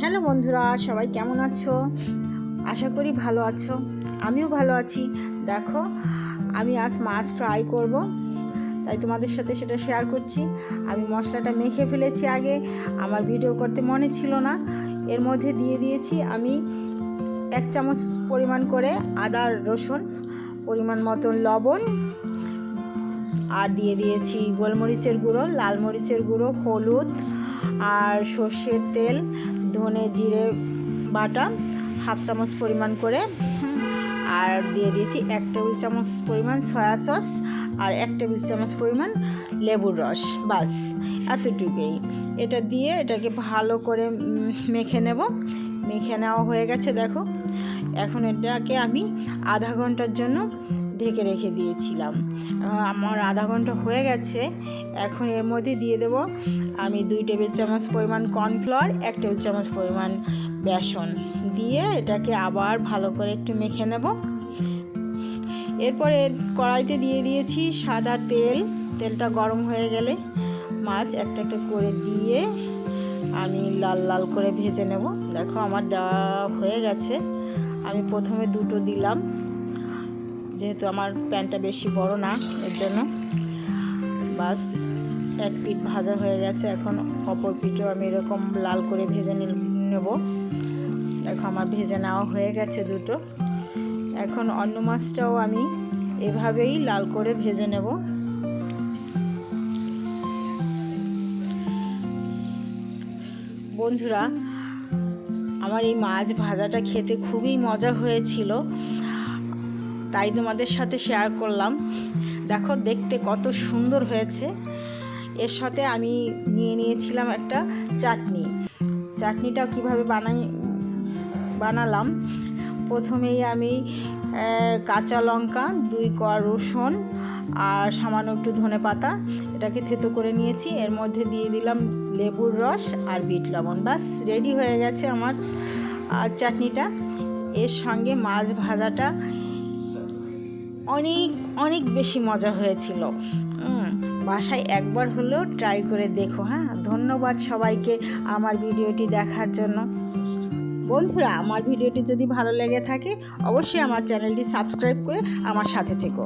Hello বন্ধুরা, সবাই কেমন আছো? আশা করি ভালো আছো। আমিও ভালো আছি। দেখো, আমি আজ মাছ ফ্রাই করব, তাই তোমাদের সাথে সেটা শেয়ার করছি। আমি মশলাটা মেখে ফেলেছি আগে, আমার ভিডিও করতে মনে ছিল না। এর মধ্যে দিয়ে দিয়েছি আমি 1 চামচ পরিমাণ করে আদা রসুন, পরিমাণ মতন লবণ, আর দিয়ে দিয়েছি গোলমরিচের গুঁড়ো, লাল মরিচের গুঁড়ো, হলুদ আর সর্ষের তেল, ধনে জিরে বাটা 1/2 চামচ পরিমাণ করে, আর দিয়ে দিয়েছি 1 টেবিল চামচ পরিমাণ সয়া সস আর 1 টেবিল চামচ পরিমাণ লেবুর রস। বাস এতটুকুই। এটা দিয়ে এটাকে ভালো করে মেখে নেব। মেখে নেওয়া হয়ে গেছে। দেখো, এখন এটাকে আমি আধা ঘন্টার জন্য ঢেকে রেখে দিয়েছিলাম। আমার আধা ঘন্টা হয়ে গেছে। এখন এর মধ্যে দিয়ে দেব আমি 2 টেবিল চামচ পরিমাণ কর্নফ্লাওয়ার, 1 টেবিল চামচ পরিমাণ বেসন দিয়ে এটাকে আবার ভালো করে একটু মেখে নেব। এরপরে কড়াইতে দিয়ে দিয়েছি সাদা তেল। তেলটা গরম হয়ে গেলে মাছ একটা একটা করে দিয়ে আমি লাল লাল করে ভেজে নেব। দেখো, আমার দেওয়া হয়ে গেছে। আমি প্রথমে 2টো দিলাম, যেহেতু আমার প্যানটা বেশি বড় না, এর জন্য। বাস, এক পিঠ ভাজা হয়ে গেছে। এখন অপর পিঠও আমি এরকম লাল করে ভেজে নেব। দেখো, আমার ভেজে নেওয়া হয়ে গেছে 2টো। এখন অন্য মাছটাও আমি এভাবেই লাল করে ভেজে নেব। বন্ধুরা, আমার এই মাছ ভাজাটা খেতে খুবই মজা হয়েছিল, তাই তোমাদের সাথে শেয়ার করলাম। দেখো, দেখতে কত সুন্দর হয়েছে। এর সাথে আমি নিয়ে নিয়েছিলাম একটা চাটনি। চাটনিটা কীভাবে বানালাম, প্রথমেই আমি কাঁচা লঙ্কা, 2 কোয়া রসুন আর সামান্য একটু ধনেপাতা এটাকে থেতো করে নিয়েছি। এর মধ্যে দিয়ে দিলাম লেবুর রস আর বিট লবণ। বাস, রেডি হয়ে গেছে আমার চাটনিটা। এর সঙ্গে মাছ ভাজাটা অনেক অনেক বেশি মজা হয়েছিল। বাসায় একবার হলেও ট্রাই করে দেখো। হ্যাঁ, ধন্যবাদ সবাইকে আমার ভিডিওটি দেখার জন্য। বন্ধুরা, আমার ভিডিওটি যদি ভালো লেগে থাকে অবশ্যই আমার চ্যানেলটি সাবস্ক্রাইব করে আমার সাথে থেকো।